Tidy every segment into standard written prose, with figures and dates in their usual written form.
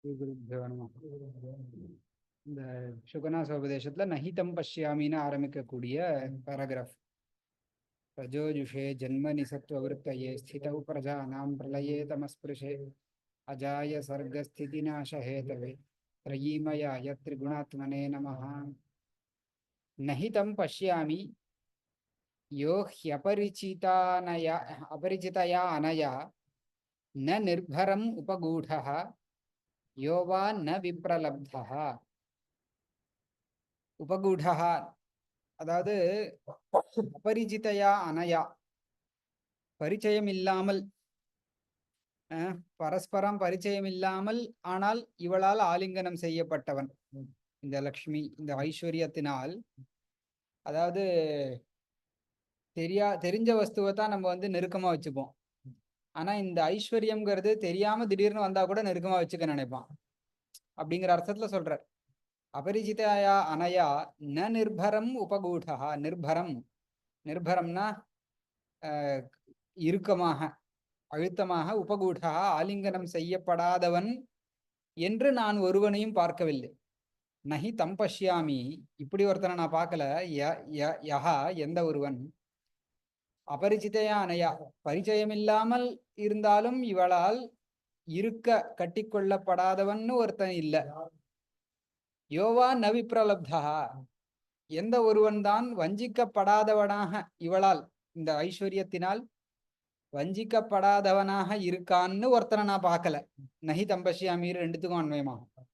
ஸ்ரீகுருப்போ நமः. இந்த சுகநாசோபதேசத்துல நஹிதம் பஷ்யாமின்னு ஆரம்பிக்கக்கூடிய பேராகிராஃப். ரஜோஜுஷே ஜன்மனி சத்வவிருத்தயே ஸ்திதௌ பிரஜானாம் பிரளயே தமஸ்பிருஷே அஜாய சர்கஸ்திதிநாசஹேதவே த்ரயீமயாய த்ரிகுணாத்மனே நமः. நஹிதம் பஷ்யாமி யோ அபரிச்சிதயா அனயா ந நிர்பரம் உபகூடः யோ வா ந விப்ரலப்தः. உபகூடா அதாவது அபரிஜிதையா அனயா, பரிச்சயம் இல்லாமல், பரஸ்பரம் பரிச்சயம் இல்லாமல் ஆனால் இவளால் ஆலிங்கனம் செய்யப்பட்டவன். இந்த லக்ஷ்மி, இந்த ஐஸ்வர்யத்தினால், அதாவது தெரிஞ்ச வஸ்துவை தான் நம்ம நெருக்கமா வச்சுப்போம். ஆனா இந்த ஐஸ்வர்யம்ங்கிறது தெரியாம திடீர்னு வந்தா கூட நெருக்கமா வச்சுக்க நினைப்பான். அப்படிங்கிற அர்த்தத்துல சொல்றார். அபரிஜிதயா அனயா ந நிர்பரம் உபகூடா. நிர்பரம்னா இறுக்கமாக, அழுத்தமாக, உபகூடா ஆலிங்கனம் செய்யப்படாதவன் என்று நான் ஒருவனையும் பார்க்கவில்லை. நஹி தம் பஷ்யாமி, இப்படி ஒருத்தனை நான் பார்க்கல. யஹா, எந்த ஒருவன், அபரிச்சிதையா அனயா, பரிச்சயமில்லாமல் இருந்தாலும் இவளால் இருக்க கட்டிக்கொள்ளப்படாதவன் ஒருத்தன் இல்ல. யோவா நவிப்ரலப்தா, எந்த ஒருவன் தான் வஞ்சிக்கப்படாதவனாக, இவளால் இந்த ஐஸ்வர்யத்தினால் வஞ்சிக்கப்படாதவனாக இருக்கான்னு ஒருத்தனை நான் பார்க்கல. நஹி தம்பஷ்யாமீர் ரெண்டுத்துக்கும் அன்வயமாகும்.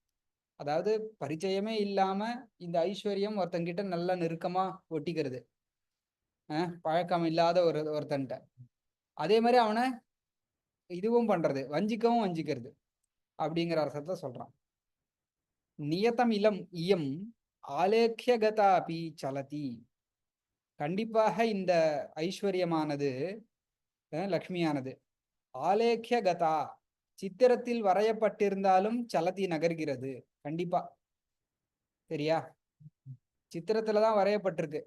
அதாவது பரிச்சயமே இல்லாம இந்த ஐஸ்வர்யம் ஒருத்தங்கிட்ட நல்லா நெருக்கமா ஒட்டிக்கிறது, பழக்கம் இல்லாத ஒருத்தன்ட்ட. அதே மாதிரி அவனை இதுவும் பண்றது, வஞ்சிக்கவும் வஞ்சிக்கிறது அப்படிங்கிற அர்த்தத்தை சொல்றான். நியதம் இளம் இயம் ஆலேக்கியகதாபி சலதி. கண்டிப்பாக இந்த ஐஸ்வர்யமானது, லக்ஷ்மியானது, ஆலேக்கியகதா, சித்திரத்தில் வரையப்பட்டிருந்தாலும் சலதி, நகர்கிறது. கண்டிப்பா, சரியா? சித்திரத்துலதான் வரையப்பட்டிருக்கு,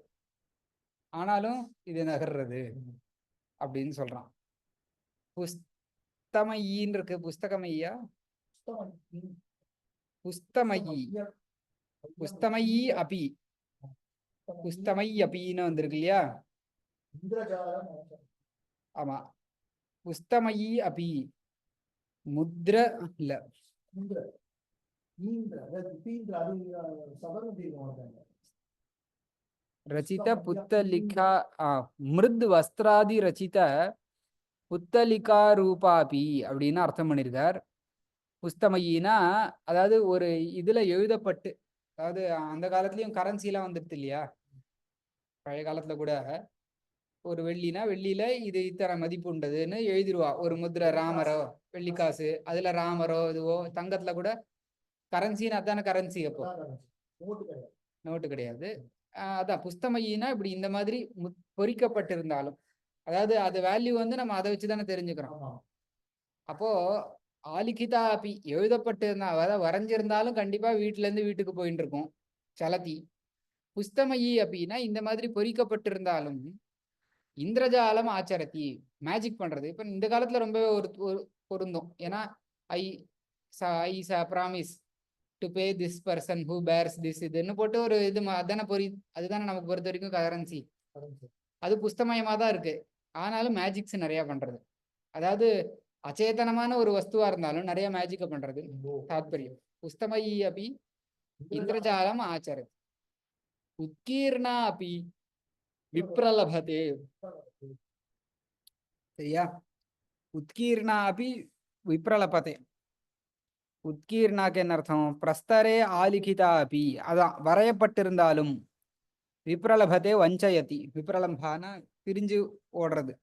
ஆனாலும் இது நகர்றது அப்படின்னு சொல்றான். புஸ்தமயின்னு இருக்கு, புஸ்தகமையா, புஸ்தமயி, புஸ்தமயி அபி, புஸ்தமயி அபின்னு வந்திருக்கு இல்லையா? ஆமா, புஸ்தமயி அபி முத்ர இல்ல, ரச்சித புத்தலிகா, மிருத் வஸ்திராதி ரச்சித புத்தலிகா ரூபாபி அப்படின்னு அர்த்தம் பண்ணியிருக்கார். புஸ்தமயினா அதாவது ஒரு இதுல எழுதப்பட்டு, அதாவது அந்த காலத்துலயும் கரன்சிலாம் வந்துடுது இல்லையா? பழைய காலத்துல கூட ஒரு வெள்ளினா வெள்ளியில இது இத்தனை மதிப்பு உண்டதுன்னு எழுதிருவா. ஒரு முத்ரை, ராமரோ, வெள்ளிக்காசு, அதுல ராமரோ இதுவோ. தங்கத்துல கூட கரன்சின்னு அதான கரன்சி. அப்போ நோட்டு கிடையாது. அதான் புஸ்தமயினா இப்படி இந்த மாதிரி பொறிக்கப்பட்டிருந்தாலும், அதாவது அது வேல்யூ நம்ம அதை வச்சுதானே தெரிஞ்சுக்கிறோம். அப்போ ஆலிகிதா அப்பி, எழுதப்பட்டிருந்தா, அதாவது வரைஞ்சிருந்தாலும் கண்டிப்பா வீட்டுல இருந்து வீட்டுக்கு போயிட்டு இருக்கும் சலதி. புஸ்தமயி அப்படின்னா இந்த மாதிரி பொறிக்கப்பட்டிருந்தாலும் இந்திரஜாலம் ஆச்சரத்தி, மேஜிக் பண்றது. இப்ப இந்த காலத்துல ரொம்பவே ஒரு பொருந்தும். ஏன்னா I promise to pay this person who bears this, இதுன்னு போட்டு ஒரு இது அதான அதுதானே நமக்கு பொறுத்த வரைக்கும் கரன்சி. அது புஸ்தமயமா தான் இருக்கு, ஆனாலும் மேஜிக்ஸ் நிறைய பண்றது. அதாவது அச்சேதனமான ஒரு வஸ்துவா இருந்தாலும் நிறைய மேஜிக்க பண்றது தாத்பரியம். புஸ்தமயி அப்படி இந்திரஜாலம் ஆச்சரதி. உத்கீர்ணா அப்படி விப்ரலபதே, சரியா? உத்கீர்ணா அப்படி விப்ரலபதே. உத்கீர்ணாக்கு என்ன அர்த்தம்? பிரஸ்தரே ஆலிகிதா அப்படி, அதான் வரையப்பட்டிருந்தாலும், விப்ரலபதே வஞ்சயதி, விப்ரலம்பான பிரிஞ்சு ஓடுறது.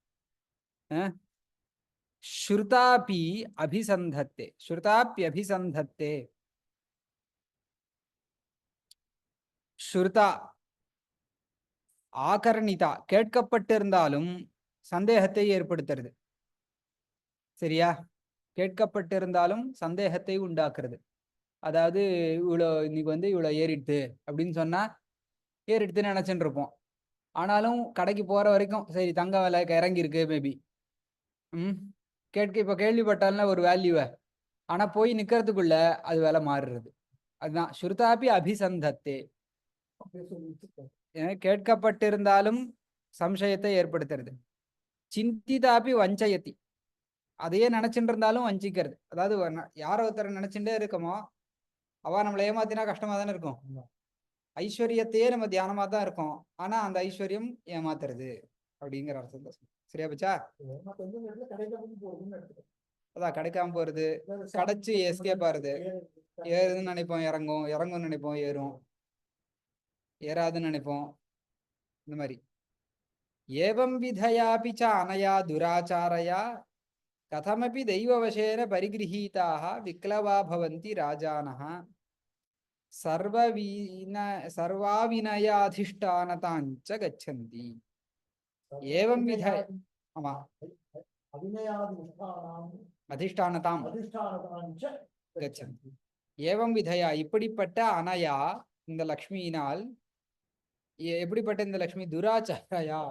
ஸ்ருதாபி அபிசந்தத்தே, ஸ்ருதாப்பி அபிசந்தத்தே. ஸ்ருதா ஆகர்ணிதா, கேட்கப்பட்டிருந்தாலும் சந்தேகத்தை ஏற்படுத்துறது. சரியா? கேட்கப்பட்டிருந்தாலும் சந்தேகத்தை உண்டாக்குறது. அதாவது இவ்வளோ இன்னைக்கு இவ்வளோ ஏறிடுது அப்படின்னு சொன்னா ஏறிடுதுன்னு நினைச்சுட்டு இருப்போம். ஆனாலும் கடைக்கு போற வரைக்கும் சரி தங்க விலை இறங்கி இருக்கு மேபி, இப்போ கேள்விப்பட்டாலும் ஒரு வேல்யூவை ஆனா போய் நிக்கிறதுக்குள்ள அது வேலை மாறுறது. அதுதான் ஸ்ருதாபி அபிசந்தத்தே. கேட்கப்பட்டிருந்தாலும் சம்சயத்தை ஏற்படுத்துறது. சிந்திதாபி வஞ்சயத்தி, அதையே நினைச்சுட்டு இருந்தாலும் வஞ்சிக்கிறது. அதாவது யாரோ ஒருத்தர் நினைச்சுட்டே இருக்கமோ அவ நம்மளை ஏமாத்தினா கஷ்டமா தானே இருக்கும். ஐஸ்வர்யத்தையே நம்ம தியானமா தான் இருக்கோம், ஆனா அந்த ஐஸ்வர்யம் ஏமாத்துறது அப்படிங்கிற அர்த்தம் தான். சரியா பச்சா? அதான் கிடைக்காம போறது, கிடைச்சு எஸ்கேப் ஆறுது. ஏறுதுன்னு நினைப்போம் இறங்கும், இறங்கும்னு நினைப்போம் ஏறும், ஏறாதுன்னு நினைப்போம். இந்த மாதிரி ஏவம் விதயாபி ச அனயா துராச்சாரயா கதமபி தெய்வவசேன பரிகிரஹீதாக விக்லவா பவந்தி ராஜானஹ சர்வாவினயாதிஷ்டானதாஞ்ச கச்சந்தி. ஏவம் வித ஆமா அதிஷ்டானதாம் கச்சந்தி. ஏவம் விதயா, இப்படிப்பட்ட அனயா இந்த லக்ஷ்மியினால், எப்படிப்பட்ட இந்த லக்ஷ்மி, துராச்சாரயா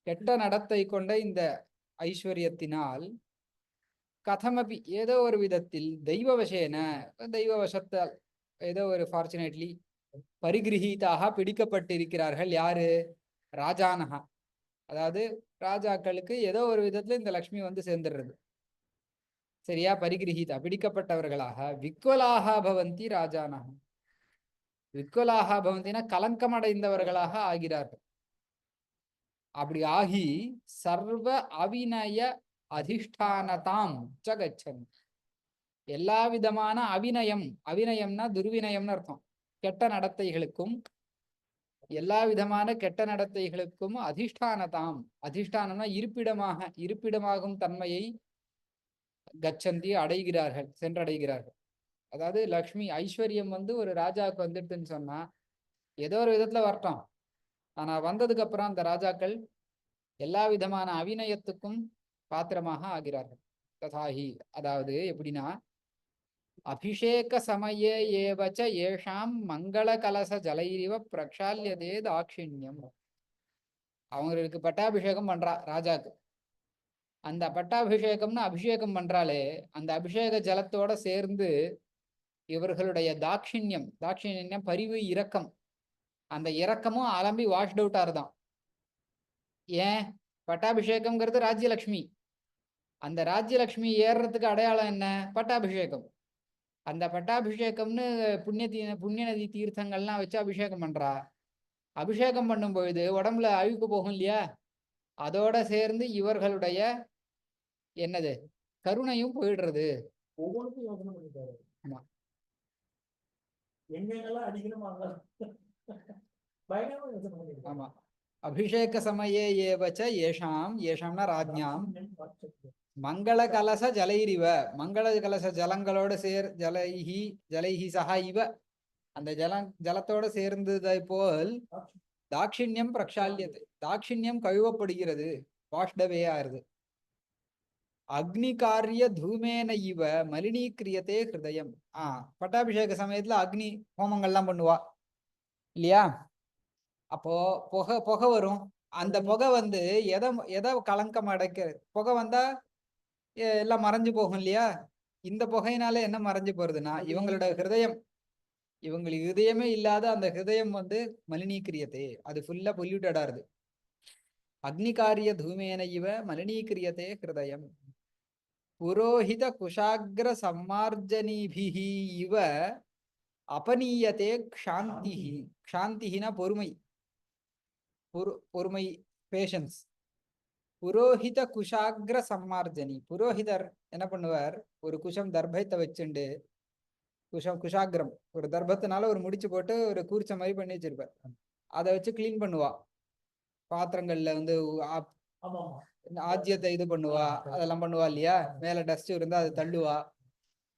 கெட்ட நடத்தை கொண்ட இந்த ஐஸ்வர்யத்தினால், கதமபி ஏதோ ஒரு விதத்தில், தெய்வவசேன தெய்வ வசத்தால், ஏதோ ஒரு ஃபார்ச்சுனேட்லி பரிகிரஹீதாக பிடிக்கப்பட்டிருக்கிறார்கள். யாரு? ராஜானஹா, அதாவது ராஜாக்களுக்கு ஏதோ ஒரு விதத்துல இந்த லக்ஷ்மி வந்து சேர்ந்துடுறது. சரியா? பரிகிரஹீதா பிடிக்கப்பட்டவர்களாக. விக்வலாக பவந்தி ராஜானஹா, விக்வலாக பவந்தினா கலங்கம் அடைந்தவர்களாக ஆகிறார்கள். அப்படி ஆகி சர்வ அவிநய அதிஷ்டானதாம் ச கச்சந்தி, எல்லா விதமான அவிநயம், அவிநயம்னா துர்விநயம்னு அர்த்தம், கெட்ட நடத்தைகளுக்கும், எல்லா விதமான கெட்ட நடத்தைகளுக்கும் அதிஷ்டானதாம், அதிஷ்டானம்னா இருப்பிடமாக, இருப்பிடமாகும் தன்மையை கச்சந்தி அடைகிறார்கள், சென்றடைகிறார்கள். அதாவது லக்ஷ்மி ஐஸ்வர்யம் வந்து ஒரு ராஜாவுக்கு வந்துட்டுன்னு சொன்னா ஏதோ ஒரு விதத்துல வரட்டும், ஆனா வந்ததுக்கு அப்புறம் அந்த ராஜாக்கள் எல்லா விதமான அவிநயத்துக்கும் பாத்திரமாக ஆகிறார்கள். ததாஹி, அதாவது எப்படின்னா, அபிஷேக சமயே ஏவச்ச ஏஷாம் மங்கள கலச ஜலைரிவ பிரக்ஷால்யதே தாட்சிண்யம். அவங்களுக்கு பட்டாபிஷேகம் பண்றா ராஜாக்கு. அந்த பட்டாபிஷேகம்னு அபிஷேகம் பண்றாலே, அந்த அபிஷேக ஜலத்தோட சேர்ந்து இவர்களுடைய தாட்சிண்யம், தாட்சிண்யம் பரிவு, இரக்கம், அந்த இரக்கமும் அலம்பி வாஷ்ட் அவுட் ஆறுதான். ஏன்? பட்டாபிஷேகம்ங்கிறது ராஜ்யலக்ஷ்மி. அந்த ராஜ்யலக்ஷ்மி ஏறுறதுக்கு அடையாளம் என்ன? பட்டாபிஷேகம். அந்த பட்டாபிஷேகம்னு புண்ணிய நதி தீர்த்தங்கள்லாம் வச்சு அபிஷேகம் பண்றா. அபிஷேகம் பண்ணும் பொழுது உடம்புல அழுக்கு போகும் இல்லையா, அதோட சேர்ந்து இவர்களுடைய என்னது கருணையும் போயிடுறது. ஒவ்வொருக்கும் யோசனை பண்ணிட்டாரு. ஆமா, எங்கெங்கெல்லாம் அடிக்கணுமாங்க பயங்கரமா யோசனை பண்ணிருக்காரு. ஆமா, அபிஷேக சமயே ஏவச்ச ஏஷாம், ஏஷாம்னா ராஜ்ஞாம், மங்கள கலச ஜலைரிவ, மங்கள கலச ஜலங்களோட ஜலைஹி, ஜலைஹி சஹா இவ, அந்த ஜலத்தோட சேர்ந்ததை போல் தாட்சிண்யம் பிரக்ஷால்யது, தாட்சிண்யம் கழுவப்படுகிறது, வாஷ்டவே ஆறுது. அக்னி காரிய தூமேன இவ மலினீக்கிரியத்தே ஹிருதயம். பட்டாபிஷேக சமயத்துல அக்னி ஹோமங்கள்லாம் பண்ணுவா இல்லையா? அப்போ புகை புகை வரும். அந்த புகை வந்து எதை எதை கலங்கம் அடைக்க, புகை வந்தா எல்லாம் மறைஞ்சு போகும் இல்லையா? இந்த புகையினால என்ன மறைஞ்சு போறதுன்னா இவங்களோட ஹிருதயம், இவங்களுக்கு ஹிருதயமே இல்லாத அந்த ஹிருதயம் வந்து மலினீக்கிரியத்தே, அது ஃபுல்லா பொல்யூட்டடா இருக்கு. அக்னி காரிய தூமேன இவ மலினீக்கிரியத்தே ஹிருதயம் புரோஹித குஷாகிர சம்மார்ஜனிபிஹி இவ அபனீயத்தே க்ஷாந்தி. க்ஷாந்தினா பொறுமை, பொறுமை, பேஷன்ஸ். புரோஹித குஷாகிர சம்மார்ஜனி, புரோஹிதர் என்ன பண்ணுவார், ஒரு குஷம் தர்பத்தை வச்சுண்டு, குஷாகிரம் ஒரு தர்பத்தினால ஒரு முடிச்சு போட்டு ஒரு கூர்ச்ச மாதிரி பண்ணி வச்சிருப்பார், அதை வச்சு கிளீன் பண்ணுவா. பாத்திரங்கள்ல வந்து ஆஜ்யத்தை இது பண்ணுவா, அதெல்லாம் பண்ணுவா இல்லையா? மேல டஸ்ட் இருந்தா அதை தள்ளுவா.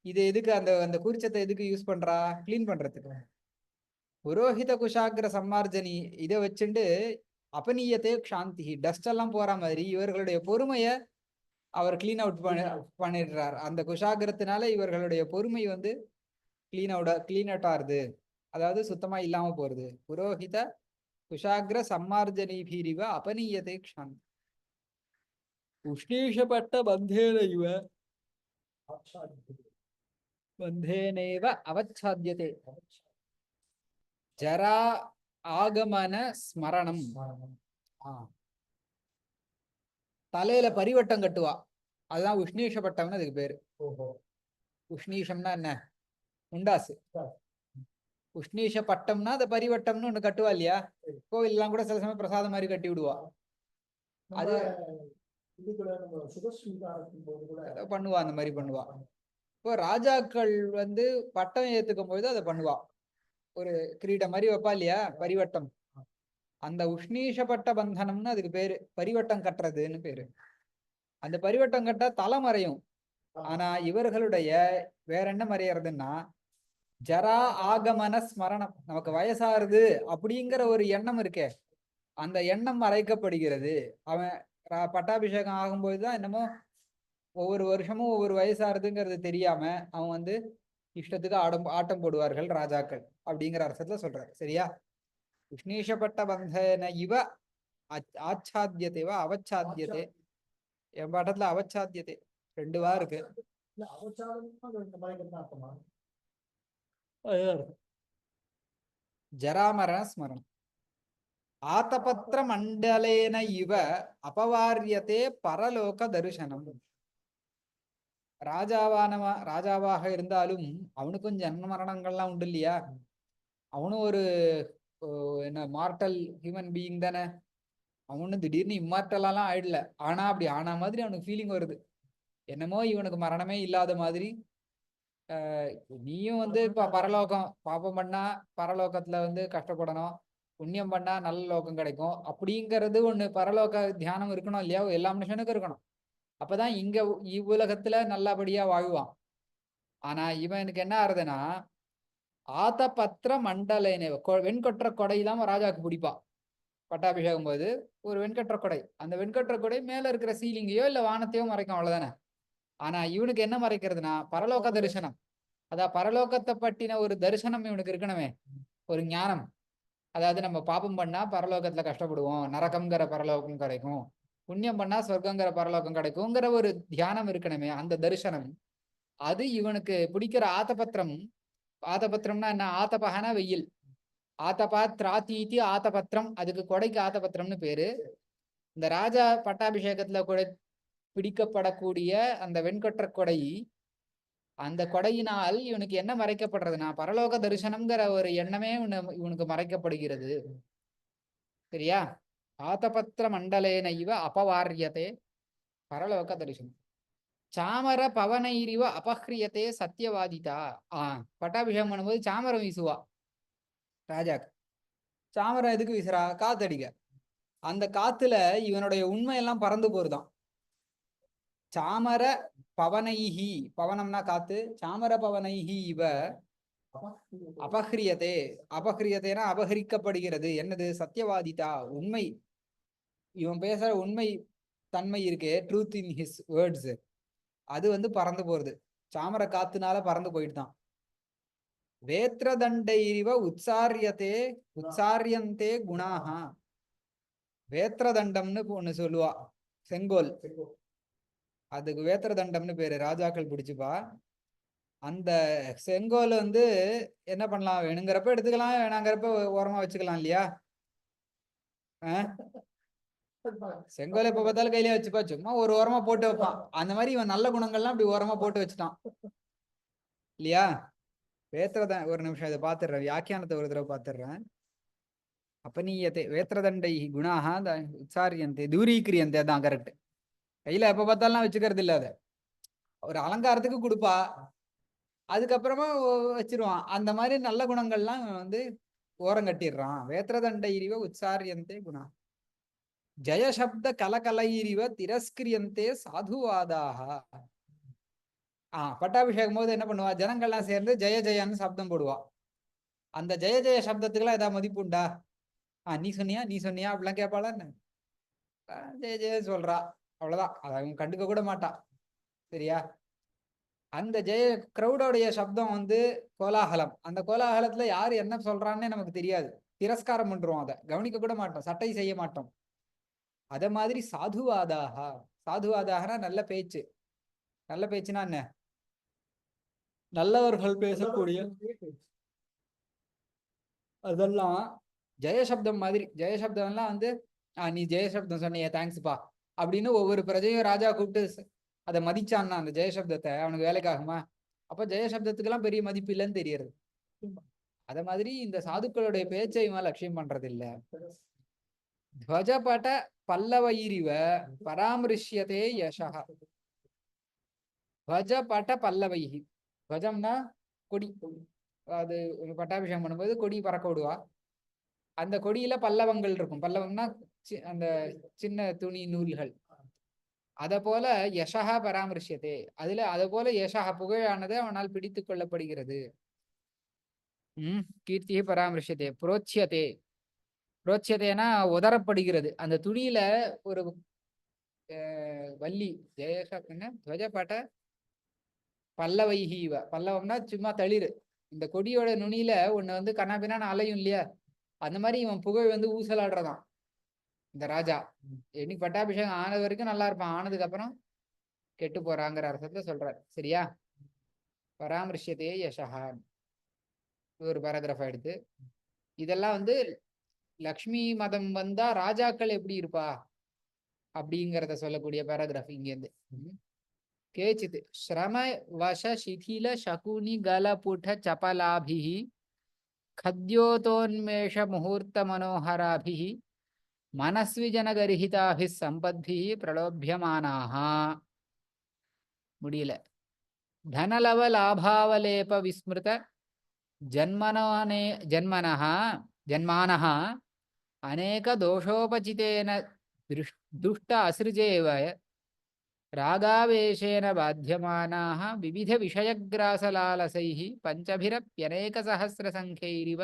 இது எதுக்கு? அந்த அந்த குறிச்சத்தை எதுக்கு யூஸ் பண்றா? கிளீன் பண்றதுக்கு. புரோஹித குஷாகிர சம்மார்ஜனி இதை வச்சுண்டு அபனீயத்தே க்ஷாந்தி, டஸ்ட் எல்லாம் போற மாதிரி இவர்களுடைய பொறுமைய அவர் கிளீன் அவுட் பண்ணிடுறார். அந்த குஷாகிரத்தினால இவர்களுடைய பொறுமை வந்து கிளீன் அவுட் ஆறுது, அதாவது சுத்தமா இல்லாம போறது. புரோஹித குஷாகிர சம்மார்ஜனி பீரிவ அபனீயத்தே க்ஷாந்தி உஷ்ணீஷப்பட்ட பந்தேன இவ बन्धेनैव अवच्छाद्यते जरा आगमन स्मरणம் தலையில பரிவட்டம் கட்டுவா, அதுதான் உஷ்ணீஷ பட்டம்னு அதுக்கு பேரு. உஷ்ணீஷம்னா என்ன? உண்டாசு. உஷ்ணீஷ பட்டம்னா அந்த பரிவட்டம்னு ஒண்ணு கட்டுவா இல்லையா, கோவில்லாம் கூட சில சமயம் பிரசாதம் மாதிரி கட்டி விடுவா. அது பண்ணுவா, அந்த மாதிரி பண்ணுவா. இப்போ ராஜாக்கள் வந்து பட்டம் ஏத்துக்கும் போது அதை பண்ணுவா, ஒரு கிரீடம் மாதிரி வைப்பா இல்லையா, பரிவட்டம். அந்த உஷ்ணீஷப்பட்ட பந்தனம்னு அதுக்கு பேரு, பரிவட்டம் கட்டுறதுன்னு பேரு. அந்த பரிவட்டம் கட்டா தலை மறையும். ஆனா இவர்களுடைய வேற என்ன மறையறதுன்னா, ஜரா ஆகமன ஸ்மரணம், நமக்கு வயசாருது அப்படிங்கிற ஒரு எண்ணம் இருக்கே, அந்த எண்ணம் மறைக்கப்படுகிறது. அவன் பட்டாபிஷேகம் ஆகும்போதுதான் என்னமோ ஒவ்வொரு வருஷமும் ஒவ்வொரு வயசாருதுங்கிறது தெரியாம அவன் வந்து இஷ்டத்துக்கு ஆட்டம் போடுவார்கள் ராஜாக்கள் அப்படிங்கிற அர்த்தத்துல சொல்றாரு. சரியா? உஷ்ணீஷப்பட்ட பந்தன இவ ஆச்சாத்தியதேவா அவச்சாத்தியதே. என் பாட்டத்துல அவச்சாத்தியதே ரெண்டு வா இருக்கு. ஜராமரண ஸ்மரணம். ஆதபத்திர மண்டலேன இவ அபவாரியதே பரலோக தரிசனம். ராஜாவாக இருந்தாலும் அவனுக்கும் ஜன்ம மரணங்கள்லாம் உண்டு இல்லையா, அவனும் ஒரு என்ன மார்டல் ஹியூமன் பீயிங் தானே. அவனு திடீர்னு இம்மார்டலாலாம் ஆயிடல, ஆனா அப்படி ஆனா மாதிரி அவனுக்கு ஃபீலிங் வருது, என்னமோ இவனுக்கு மரணமே இல்லாத மாதிரி. நீயும் வந்து இப்ப பரலோகம் பாப்பம் பண்ணா பரலோகத்துல வந்து கஷ்டப்படணும், புண்ணியம் பண்ணா நல்ல லோகம் கிடைக்கும் அப்படிங்கிறது ஒண்ணு பரலோக தியானம் இருக்கணும் இல்லையா, எல்லா மனுஷனுக்கும் இருக்கணும். அப்பதான் இங்க இவ்வுலகத்துல நல்லபடியா வாழ்வான். ஆனா இவனுக்கு என்ன ஆறுதுன்னா, ஆத்த பத்திர மண்டலேனே, வெண்கொற்ற கொடையெல்லாம் ராஜாவுக்கு பிடிப்பான் பட்டாபிஷேகம் போது. ஒரு வெண்கொற்ற கொடை, அந்த வெண்கொற்ற கொடை மேல இருக்கிற சீலிங்கையோ இல்ல வானத்தையோ மறைக்கும், அவ்வளவுதானே. ஆனா இவனுக்கு என்ன மறைக்கிறதுனா பரலோக தரிசனம். அதான் பரலோகத்தை பற்றின ஒரு தரிசனம் இவனுக்கு இருக்கணுமே, ஒரு ஞானம். அதாவது நம்ம பாப்பம் பண்ணா பரலோகத்துல கஷ்டப்படுவோம், நரகம்ங்கிற பரலோகம் கிடைக்கும், புண்ணியம் பண்ணா சொர்க்கங்கிற பரலோகம் கிடைக்கும்ங்கிற ஒரு தியானம் இருக்கணுமே, அந்த தரிசனம். அது இவனுக்கு பிடிக்கிற ஆத்தபத்திரம். ஆத்தபத்திரம்னா என்ன? ஆத்தபகனா வெயில், ஆத்தபா திராத்தீதி ஆத்தபத்திரம், அதுக்கு கொடைக்கு ஆத்தபத்திரம்னு பேரு. இந்த ராஜா பட்டாபிஷேகத்துல கூட பிடிக்கப்படக்கூடிய அந்த வெண்கொற்ற கொடை, அந்த கொடையினால் இவனுக்கு என்ன மறைக்கப்படுறதுன்னா பரலோக தரிசனம்ங்கிற ஒரு எண்ணமே இவனுக்கு மறைக்கப்படுகிறது. சரியா? ஆத்தபத்திர மண்டலேன இவ அபவாரியதே பரலோக தரிசனம். சாமர பவனைரிவ அபஹ்ரியத்தே சத்தியவாதிதா. பட்டாபிஷேகம் பண்ணும்போது சாமரம் வீசுவா ராஜாக்கு. சாமரம் எதுக்கு வீசுறா? காத்தடிக்க. அந்த காத்துல இவனுடைய உண்மையெல்லாம் பறந்து போறதான். சாமர பவனைஹி, பவனம்னா காத்து, சாமர பவனைஹி இவ அபஹ்ரியதே, அபஹ்ரியதேனா அபகரிக்கப்படுகிறது. என்னது? சத்தியவாதிதா, உண்மை. இவன் பேசுற உண்மை தன்மை இருக்கே, ட்ரூத் இன் ஹிஸ் வேர்ட்ஸ், அது வந்து பறந்து போறது. சாமர காத்துனால பறந்து போயிட்டுதான். வேத்ரதண்டைரிவ உற்சாரியத்தே உற்சாரியந்தே குணாஹா. வேத்ரதண்டம்னு ஒண்ணு சொல்லுவா, செங்கோல், அதுக்கு வேத்திரதண்டம்னு பேரு, ராஜாக்கள் பிடிச்சுப்பா. அந்த செங்கோல் வந்து என்ன பண்ணலாம், வேணுங்கிறப்ப எடுத்துக்கலாம், வேணாங்கிறப்ப ஓரமா வச்சுக்கலாம் இல்லையா. செங்கோலை எப்ப பார்த்தாலும் கையிலே வச்சுப்பா, சும்மா ஒரு ஓரமா போட்டு வைப்பான். அந்த மாதிரி இவன் நல்ல குணங்கள்லாம் அப்படி ஓரமா போட்டு வச்சுட்டான் இல்லையா. வேத்திரதான், ஒரு நிமிஷம் இதை பாத்துடுறேன், வியாக்கியானத்தை ஒரு தடவை பாத்துடுறேன். அப்பனீயத்தை வேத்திரதண்டை குணாக உச்சாரியந்தே தூரீக்கிரியந்தே, தான் கரெக்ட். கையில எப்ப பார்த்தாலும் வச்சுக்கிறது இல்ல, அதை ஒரு அலங்காரத்துக்கு கொடுப்பா, அதுக்கப்புறமா வச்சிருவான். அந்த மாதிரி நல்ல குணங்கள்லாம் வந்து ஓரம் கட்டிடுறான். வேத்திரதண்டைரிவ உச்சாரியந்தே குணா ஜெயசப்த கலகலைரிவ திரஸ்கிரியந்தே சாதுவாதாக. பட்டாபிஷேகம் போது என்ன பண்ணுவா, ஜனங்கள்லாம் சேர்ந்து ஜெய ஜெயன்னு சப்தம் போடுவா. அந்த ஜெய ஜெய சப்தத்துக்குலாம் ஏதாவது மதிப்பு உண்டா? நீ சொன்னியா நீ சொன்னியா அப்படிலாம் கேட்பாளா என்ன? ஜெய ஜெய சொல்றா, அவ்வளவுதான். அதை அவங்க கண்டுக்க கூட மாட்டா. சரியா? அந்த ஜெய கிரௌடோடைய சப்தம் வந்து கோலாகலம். அந்த கோலாகலத்துல யாரு என்ன சொல்றான்னே நமக்கு தெரியாது, திரஸ்காரம் பண்றோம், அதை கவனிக்க கூட மாட்டோம், சட்டை செய்ய மாட்டோம். அத மாதிரி சாதுவாதாக, சாதுவாதாகனா நல்ல பேச்சு. நல்ல பேச்சுனா என்ன? நல்லவர்கள் பேசக்கூடிய அதெல்லாம் ஜெயசப்தம் மாதிரி. ஜெயசப்தம்லாம் வந்து நீ ஜெயசப்தம் சொன்னிய தேங்க்ஸ்பா அப்படின்னு ஒவ்வொரு பிரஜையும் ராஜா கூப்பிட்டு அதை மதிச்சான்னா அந்த ஜெயசப்தத்தை அவனுக்கு வேலைக்காகுமா? அப்ப ஜெயசப்தத்துக்கெல்லாம் பெரிய மதிப்பு இல்லைன்னு தெரியறது. அத மாதிரி இந்த சாதுக்களுடைய பேச்சை இவன் லட்சியம் பண்றது இல்ல. துவஜபட பல்லவயிரிவ பராமரிஷ்யதே யசஹ. துவஜபட பல்லவைஹி. துவஜம்னா கொடி. அது பட்டாபிஷேகம் பண்ணும்போது கொடி பறக்க விடுவா. அந்த கொடியில பல்லவங்கள் இருக்கும். பல்லவம்னா அந்த சின்ன துணி நூல்கள். அத போல யசஹா பராமரிஷ்யதே. அத போல யசஹா புகழானது அவனால் பிடித்துக் கொள்ளப்படுகிறது. கீர்த்தியை பராமரிஷ்யதே புரோச்சியதே. புரோச்சியதேனா உதரப்படுகிறது. அந்த துணியில ஒரு வள்ளி துவஜபட பல்லவைஹீவ. பல்லவம்னா சும்மா தளிர். இந்த கொடியோட நுனியில ஒண்ணு வந்து கண்ணாபின்னான்னு அலையும் இல்லையா? அந்த மாதிரி இவன் புகழ் வந்து ஊசலாடுறதான் இந்த ராஜா. என்னைக்கு பட்டாபிஷேகம் ஆனது வரைக்கும் நல்லா இருப்பான், ஆனதுக்கு அப்புறம் கெட்டு போறாங்கிற அர்த்தத்துல சொல்றாரு. சரியா? பராமரிஷ்யதே யசஹா ஒரு பேராகிராஃப் எடுத்து. இதெல்லாம் வந்து லக்ஷ்மி மதம் வந்தா ராஜாக்கள் எப்படி இருப்பா அப்படிங்கிறத சொல்லக்கூடிய பேராகிராஃப் இங்கேருந்து. கேச்சித் ஸ்ரம வச சிதில சகுனி கலபுட சபலாபிஹ खद्योतोन्मेष मुहूर्त मनोहराभिः मनस्विजनगर्हिताभिः सम्पद्भिः प्रलोभ्यमानाः. முடியல. धनलव लाभावलेप विस्मृत जन्मनः अनेक दोषोपचितेन दुष्ट असृजेव रागावेशेन बाध्यमानाः विविध विषयग्रासलालसैः पञ्चभिरप्यनेकसहस्रसङ्ख्यैरिव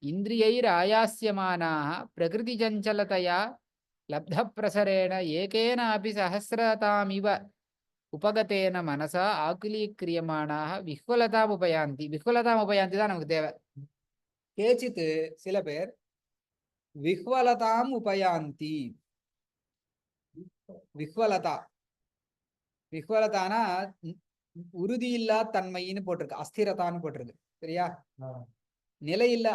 इन्द्रियैरायास्यमानाः प्रकृतिचञ्चलतया लब्धप्रसरेण एकेनापि सहस्रतामिव उपगतेन मनसा आकुलीक्रियमाणाः विह्वलतामुपयान्ति. विह्वलतामुपयान्ति தான் நமக்கு தேவை. கேச்சித் சில பேர் விஹ்வலதாம் உபயாந்தி. விஹ்வலதா, விஹ்வலதானா உறுதியில்லா தன்மைன்னு போட்டிருக்கு, அஸ்திரதான்னு போட்டிருக்கு. சரியா? நிலையில்ல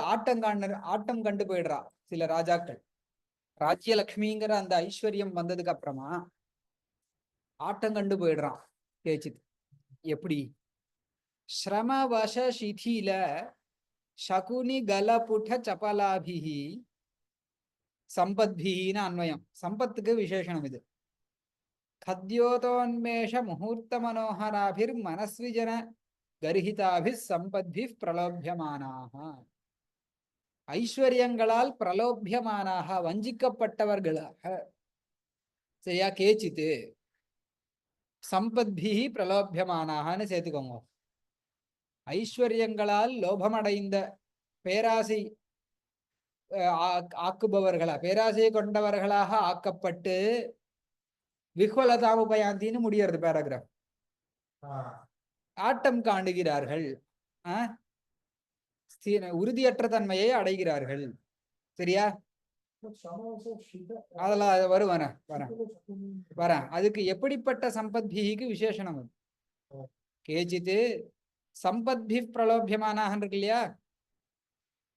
ஆட்டம் கண்டு போயிடுறா சில ராஜாக்கள். ராஜ்யலக்ஷ்மிங்கிற அந்த ஐஸ்வர்யம் வந்ததுக்கு அப்புறமா ஆட்டம் கண்டு போயிடுறான் கேச்சித். எப்படி? ஸ்ரமவச சிதில சகுனி கலபுட சபலாபிஹி சம்பத்பிஹின்னு அன்வயம். சம்பத்துக்கு விசேஷனம் இது. खद्योतोन्मेष मुहूर्त मनोहराभिर मनस्विजन गर्हिताभिः संपद्भिः प्रलोभ्यमानाः. ஐஸ்வர்யங்களால் பிரலோபியமானாக வஞ்சிக்கப்பட்டவர்களாக. சரியா? கேச்சித்து சம்பத்பிஹி பிரலோபியமானாகன்னு சேர்த்துக்கோங்க. ஐஸ்வர்யங்களால் லோபமடைந்த பேராசை ஆக்குபவர்களா, பேராசையை கொண்டவர்களாக ஆக்கப்பட்டு விஹ்வலதாமுபயாந்தின்னு முடியறது பேராகிராஃப். ஆட்டம் காணுகிறார்கள், உறுதியற்ற தன்மையை அடைகிறார்கள். சரியா? அதெல்லாம் வரேன். அதுக்கு எப்படிப்பட்ட சம்பத்பிக்கு விசேஷனம்? கேச்சித்து சம்பத்பி பிரலோபியமானாக இருக்கு இல்லையா?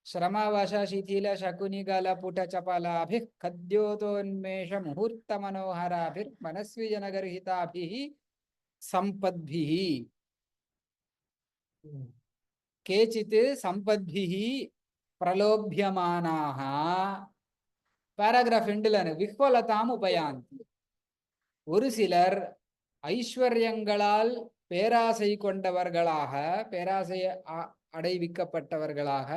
श्रमावश शिथिल शकुनि गलपुट चपलाभिः खद्योतोन्मेष मुहूर्त मनोहराभिः मनस्विजनगर्हिताभिः संपद्भिः. केचित् संपद्भिः प्रलोभ्यमानाः. पैराग्राफ एंडिल विह्वलताम उपयान्ति. ஒரு சிலர் ஐஸ்வர்யங்களால் பேராசை கொண்டவர்களாக, பேராசை அடைவிக்கப்பட்டவர்களாக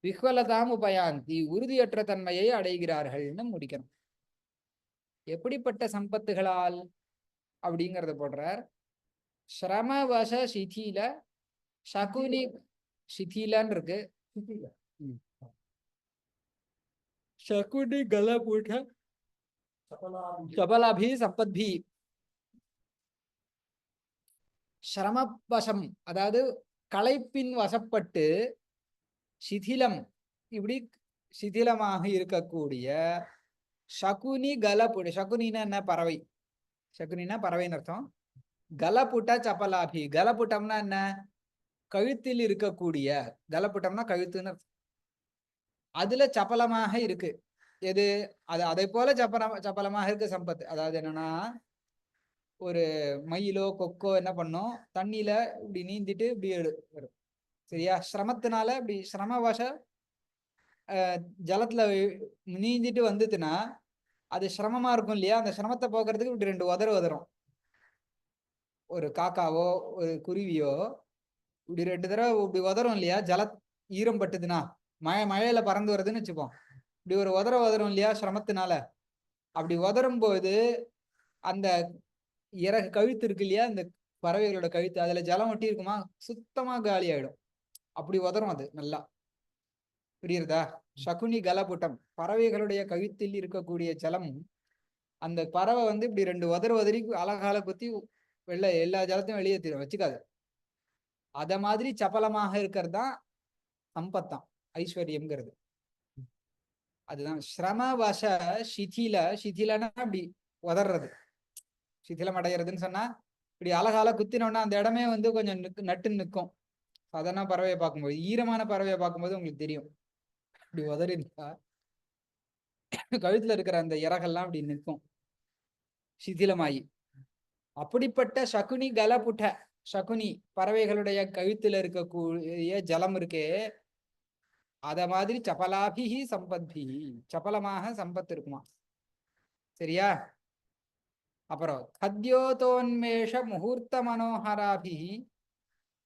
விஹ்வலதாம் உபயாந்தி உறுதியற்ற தன்மையை அடைகிறார்கள்னு முடிக்கணும். எப்படிப்பட்ட சம்பத்துகளால் அப்படிங்கறத போடுறார். ஸ்ரமவச சிதில சகுனி சிதிலன்னு இருக்கு. சகுனி கலபுட சபலாபி சம்பத்பி. ஸ்ரமவசம் அதாவது களைப்பின் வசப்பட்டு, சிதிலம் இப்படி சிதிலமாக இருக்கக்கூடிய சகுனி கலபுட. சகுனின்னா என்ன? பறவை. சகுனின்னா பறவைன்னு அர்த்தம். கலபுட்ட சபலாபி. கலபுட்டம்னா என்ன? கழுத்தில் இருக்கக்கூடிய, கலபுட்டம்னா கழுத்துன்னு அதுல சபலமாக இருக்கு எது? அது அதை போல சபலமாக இருக்கு சம்பத். அதாவது என்னன்னா, ஒரு மயிலோ கொக்கோ என்ன பண்ணும், தண்ணியில இப்படி நீந்திட்டு இப்படி வரும். சரியா? சிரமத்தினால இப்படி சிரமவச ஜலத்துல நீந்திட்டு வந்துட்டுன்னா அது சிரமமா இருக்கும் இல்லையா? அந்த சிரமத்தை போக்குறதுக்கு இப்படி 2 உதறும். ஒரு காக்காவோ ஒரு குருவியோ இப்படி 2 தடவை இப்படி உதறும் இல்லையா? ஈரம் பட்டுதுன்னா, மழையில பறந்து வருதுன்னு வச்சுப்போம். இப்படி ஒரு உதறும் இல்லையா சிரமத்தினால? அப்படி உதறும் போது அந்த இறகு கழுத்து இருக்கு இல்லையா? இந்த பறவைகளோட கழுத்து, அதுல ஜலம் ஒட்டி இருக்குமா? சுத்தமா காலி ஆயிடும். அப்படி உதறும் அது நல்லா. புரியுறதா? சகுனி கலபுட்டம், பறவைகளுடைய கழுத்தில் இருக்கக்கூடிய ஜலம், அந்த பறவை வந்து இப்படி 2 உதறி அழகால குத்தி எல்லா ஜலத்தையும் வெளியே வச்சுக்காது. அத மாதிரி சபலமாக இருக்கிறது தான் சம்பத்தான், ஐஸ்வர்யம்ங்கிறது. அதுதான் சிரமவச சிதிலனா அப்படி உதறது, சிதிலம் அடைகிறதுன்னு சொன்னா இப்படி அழகால குத்தினோன்னா அந்த இடமே வந்து கொஞ்சம் நட்டு நிற்கும். சாதாரண பறவையை பார்க்கும்போது, ஈரமான பறவையை பார்க்கும்போது உங்களுக்கு தெரியும், இப்படி உதறிந்தா கழுத்துல இருக்கிற அந்த இறகெல்லாம் அப்படி நிற்கும் சிதிலமாயி. அப்படிப்பட்ட சகுனி கலபுட்ட, சகுனி பறவைகளுடைய கழுத்துல இருக்கக்கூடிய ஜலம் இருக்கே, அத மாதிரி சபலாபிஹி சம்பத்பிஹி, சபலமாக சம்பத் இருக்குமா. சரியா? அப்புறம் கத்யோதோன்மேஷ முகூர்த்த மனோகராபிஹி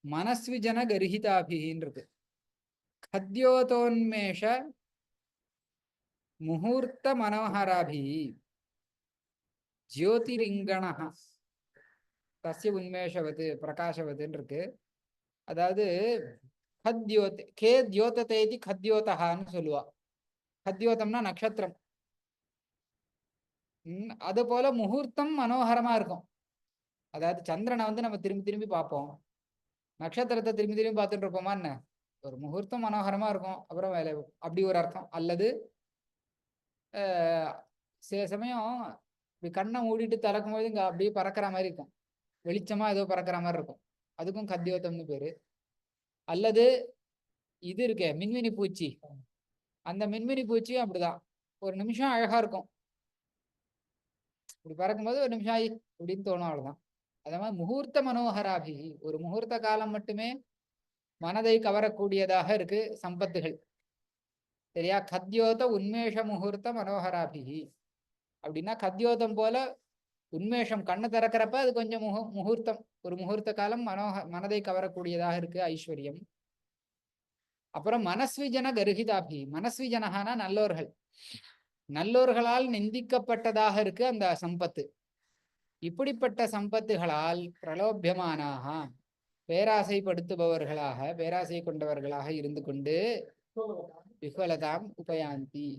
மனஸ்விஜன கர்ஹிதாபின்னு இருக்கு. கத்யோதோன்மேஷ முகூர்த்த மனோகராபிஹி ஜோதிரிங்கணஹ தஸ்ய உன்மேஷவது பிரகாசவதுன்னு இருக்கு. அதாவது கே தியோததேதி கத்யோதகான்னு சொல்லுவா. கத்யோதம்னா நட்சத்திரம். அது போல முகூர்த்தம் மனோகரமா இருக்கும். அதாவது சந்திரனை வந்து நம்ம திரும்பி திரும்பி பார்ப்போம், நட்சத்திரத்தை திரும்பி திரும்பி பார்த்துட்டு இருப்போமா என்ன? ஒரு முகூர்த்தம் மனோகரமா இருக்கும், அப்புறம் வேலை அப்படி ஒரு அர்த்தம். அல்லது சில சமயம் இப்படி கண்ணை மூடிட்டு திறக்கும் போது இங்க அப்படியே பறக்கிற மாதிரி இருக்கும், வெளிச்சமா ஏதோ பறக்கிற மாதிரி இருக்கும், அதுக்கும் கத்யோதம்னு பேரு. அல்லது இது இருக்கே மின்மினி பூச்சி, அந்த மின்மினி பூச்சியும் அப்படிதான், ஒரு நிமிஷம் அழகா இருக்கும், இப்படி பறக்கும்போது ஒரு நிமிஷம் ஆகி அப்படின்னு தோணும், அவ்வளவுதான். அதே மாதிரி முகூர்த்த மனோகராபி, ஒரு முகூர்த்த காலம் மட்டுமே மனதை கவரக்கூடியதாக இருக்கு சம்பத்துகள். சரியா? கத்யோத உன்மேஷ முகூர்த்த மனோகராபிகி அப்படின்னா, கத்யோதம் போல உன்மேஷம், கண்ணை திறக்கிறப்ப அது கொஞ்சம் முகூர்த்தம், ஒரு முகூர்த்த காலம் மனதை கவரக்கூடியதாக இருக்கு ஐஸ்வர்யம். அப்புறம் மனஸ்விஜன கர்ஹிதாபி, மனஸ்விஜனகான நல்லோர்கள், நல்லோர்களால் நிந்திக்கப்பட்டதாக இருக்கு அந்த சம்பத்து. இப்படிப்பட்ட சம்பத்துகளால் பிரலோபியமானாக, பேராசைப்படுத்துபவர்களாக, பேராசை கொண்டவர்களாக இருந்து கொண்டு விஃபலதாம் உபயாந்தி,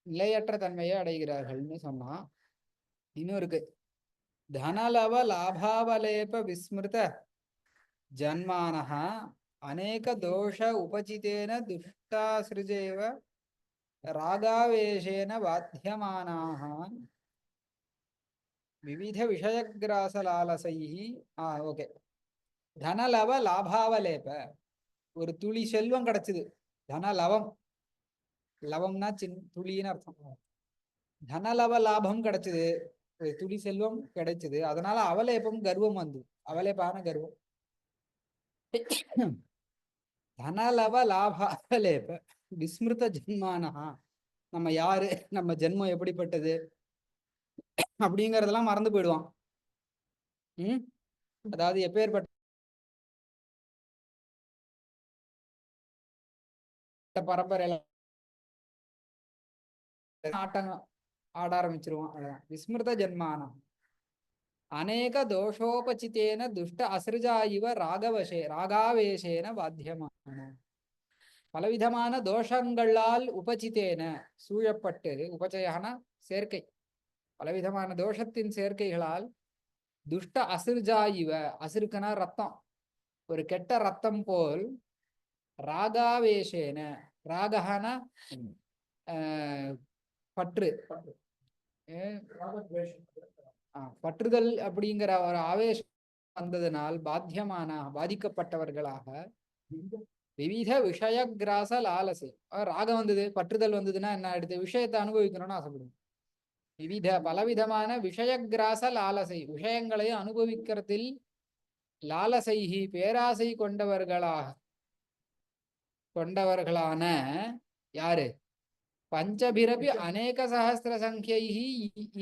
நிலையற்ற தன்மையை அடைகிறார்கள்னு சொன்னா. இன்னும் இருக்கு, தனலவ லாபாவலேப விஸ்மிருத ஜன்மானஹ அநேக தோஷ உபசிதேன துஷ்டாசிருஜேவ ராகாவேஷேன வாத்தியமானாக விவித விஷயகிராசலாலசைஹி. ஓகே. தனலவ லாபாவலேப, ஒரு துளி செல்வம் கிடைச்சது, தனலவம், லவம்னா துளின்னு அர்த்தம். தனலவ லாபம் கிடைச்சது, ஒரு துளி செல்வம் கிடைச்சது, அதனால அவலேபம் கர்வம் வந்து, அவலேபான கர்வம். தனலவ லாபாவலேப விஸ்மிருத ஜன்மானஹா, நம்ம யாரு, நம்ம ஜென்மம் எப்படிப்பட்டது அப்படிங்கறதெல்லாம் மறந்து போயிடுவான். அதாவது எப்பேற்பட்ட பரம்பரையில ஆட்டம் ஆட ஆரம்பிச்சிருவான். அவ்வளவுதான். விஸ்மிருத ஜன்மானம் அநேக தோஷோபசித்தேன துஷ்ட அசிருஜா இவ ராகாவேஷேன பாத்தியமான, பலவிதமான தோஷங்களால் உபசித்தேன சூழப்பட்டு, உபச்சயான சேர்க்கை, பலவிதமான தோஷத்தின் சேர்க்கைகளால் துஷ்ட அசிர்ஜா இவ, அசிருக்கனா ரத்தம், ஒரு கெட்ட ரத்தம் போல், ராகாவேஷேன, ராகஹான பற்று, பற்றுதல் அப்படிங்கிற ஒரு ஆவேசம் வந்ததனால் பாதிக்கப்பட்டவர்களாக விவித விஷய கிராச லாலசை. ராகம் வந்தது, பற்றுதல் வந்ததுன்னா என்ன அடுத்த விஷயத்தை அனுபவிக்கணும்னு ஆசைப்படுவோம். விவித பலவிதமான விஷய கிராச லாலசை, விஷயங்களை அனுபவிக்கிறதில் லாலசைஹி பேராசை கொண்டவர்களான யாரு? பஞ்சபிரபி அநேக சஹஸ்ர சங்கியைஹி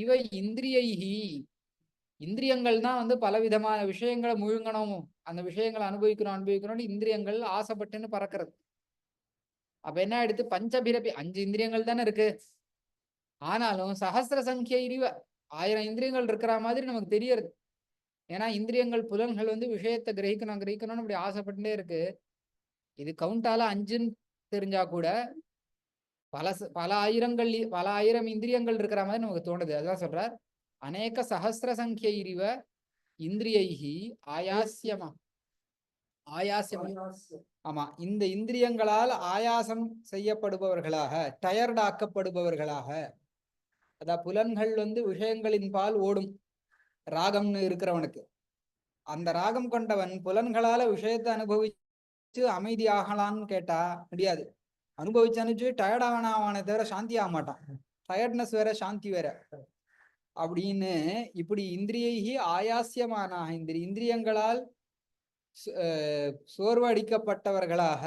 இவ இந்திரியைஹி. இந்திரியங்கள் தான் பலவிதமான விஷயங்களை முழுங்கணும், அந்த விஷயங்களை அனுபவிக்கணும்னு இந்திரியங்கள் ஆசைப்பட்டுன்னு பறக்கிறது. அப்ப என்ன எடுத்து பஞ்சபிரபி 5 இந்திரியங்கள் தானே இருக்கு. ஆனாலும் சஹஸ்ர சங்கிய 1000 இந்திரியங்கள் இருக்கிற மாதிரி நமக்கு தெரியறது. ஏன்னா இந்திரியங்கள் புலன்கள் விஷயத்தை கிரகிக்கணும்னு அப்படி ஆசைப்பட்டுட்டே இருக்கு. இது கவுண்டால 5ன்னு தெரிஞ்சா கூட பல ஆயிரம் இந்திரியங்கள் இருக்கிற மாதிரி நமக்கு தோணுது. அதான் சொல்றார், அநேக சஹஸ்ர சங்கிய இந்திரியைஹி ஆயாசியமா. ஆமா, இந்த இந்திரியங்களால் ஆயாசம் செய்யப்படுபவர்களாக, டயர்ட் ஆக்கப்படுபவர்களாக. அதான் புலன்கள் விஷயங்களின் பால் ஓடும். ராகம்னு இருக்கிறவனுக்கு அந்த ராகம் கொண்டவன் புலன்களால விஷயத்தை அனுபவிச்சு அமைதியாகலான்னு கேட்டா முடியாது. அனுபவிச்சு டயர்ட் ஆவானே தவிர சாந்தி ஆக மாட்டான். டயர்ட்னஸ் வேற, சாந்தி வேற. அப்படின்னு இப்படி இந்திரியைஹி ஆயாசியமானாக, இந்த இந்திரியங்களால் சோர்வடிக்கப்பட்டவர்களாக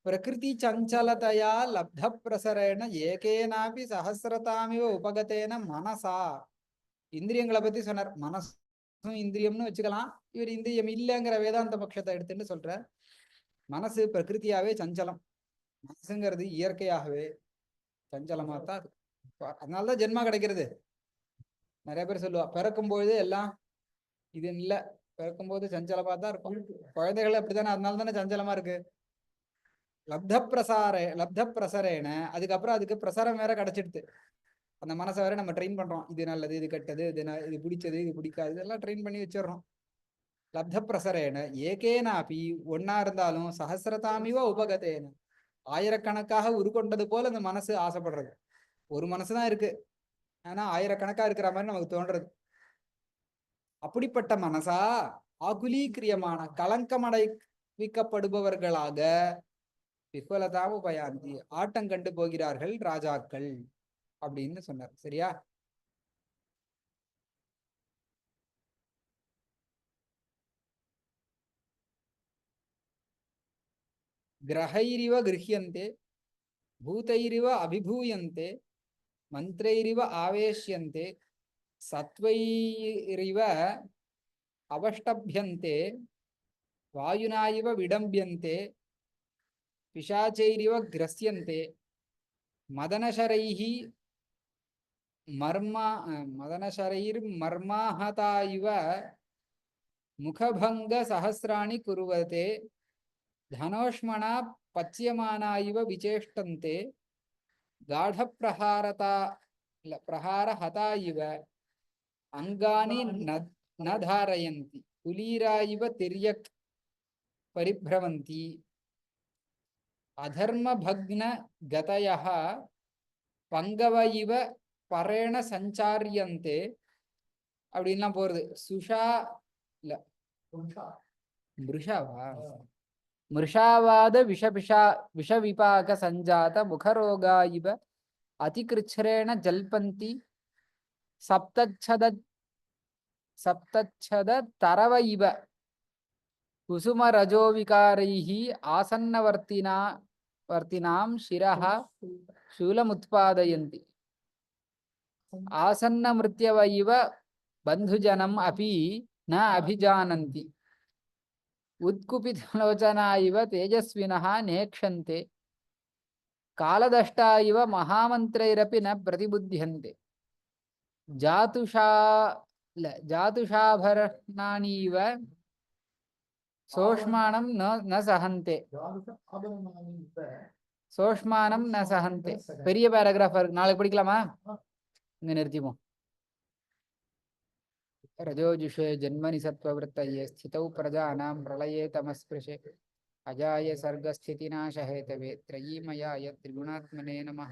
பிரகிருதி சஞ்சலதையா லப்த பிரசரேன ஏகேனாபி சஹசிரதாமிவ உபகத்தேன மனசா. இந்திரியங்களை பத்தி சொன்னார். மனசும் இந்திரியம்னு வச்சுக்கலாம். இவர் இந்திரியம் இல்லைங்கிற வேதாந்த பட்சத்தை எடுத்துன்னு சொல்ற. மனசு பிரகிருத்தியாவே சஞ்சலம். மனசுங்கிறது இயற்கையாகவே சஞ்சலமா தான் இருக்கு. அதனாலதான் ஜென்மா கிடைக்கிறது. நிறைய பேர் சொல்லுவா, பிறக்கும்போது எல்லாம் இது இல்லை, பிறக்கும்போது சஞ்சலமா தான் இருக்கும். குழந்தைகள் அப்படித்தானே, அதனால தானே சஞ்சலமா இருக்கு. லப்த பிரசரேன அதுக்கப்புறம் அதுக்கு பிரசாரம் வேற கிடைச்சிடுது. அந்த மனசை வேற நம்ம ட்ரெயின் பண்றோம். இது நல்லது, இது கெட்டது, இது பிடிச்சது, இது பிடிக்காது, இதெல்லாம் ட்ரெயின் பண்ணி வச்சிடறோம். லப்த பிரசரேன ஏகேனாபி ஒன்னா இருந்தாலும் சஹசிரதாமிவ உபகதேன ஆயிரக்கணக்காக உருக்கொண்டது போல அந்த மனசு ஆசைப்படுறது. ஒரு மனசுதான் இருக்கு, ஆனா ஆயிரக்கணக்கா இருக்கிற மாதிரி நமக்கு தோன்றது. அப்படிப்பட்ட மனசா ஆகுலீக்கிரியமான களங்கமடைவிக்கப்படுபவர்களாக விஃபலதாம பயாந்தி ஆட்டம் கண்டு போகிறார்கள் ராஜாக்கள் அப்படின்னு சொன்னார். சரியா? கிரகைரிவ கிரஹியந்தே பூதைரிவ அபிபூயந்தே மந்திரைரிவ ஆவேஷ்யந்தே சத்வைரிவ அவஷ்டபியந்தே வாயுனாயிவ விடம்பியந்தே பிசாச்சைரிவ கிரஸ்யந்தே மதனசரைஹி மர்மாஹதா இவ முகபங்க சஹஸ்ராணி குருவதே தனோஷ்மணா பச்சியமானா இவ விசேஷ்டந்தே காட பிரஹாரஹதா இவ அங்கானி ந தாரயந்தி குலீரா இவ திரியக் பரிப்ரவந்தி அதர்மபக்ன கதயः பங்கவ இவ பரேண சஞ்சாரியந்தே அப்படின்லாம் போறது. சுஷா இல்ல மிருஷாவா மிருஷாவாத விஷவிபாக சஞ்சாத முகரோகா இவ அதிகிருச்ரேண ஜல்பந்தி சப்தச்சத தரவ இவ குசும ரஜோவிகாரைஹி ஆசன்னவர்த்தினாம் சிரஹ சூலமுத்பாதயந்தி ஆசன்னமிருத்யவ இவ பந்துஜனம் அபி ந அபிஜானந்தி உத்குபிதலோச்சனா இவ தேஜஸ்வினः நேக்ஷந்தே காலதஷ்டா இவ மகாமந்திரைரபி ந பிரதிபுத்தியந்தே ஜாதுஷாபரணானி இவ சோஷ்மானம் ந சஹந்தே. சோஷ்மானம் ந சஹந்தே பெரிய பேராகிராஃபர், நாளைக்கு படிக்கலாமா? இங்க நிறுத்திப்போம். रजोजुषे जन्मनि सत्त्ववृत्तये स्थितौ प्रजानां प्रलये तमस्पृशे अजाय सर्गस्थितिनाशहेतवे त्रयीमयाय त्रिगुणात्मने नमः।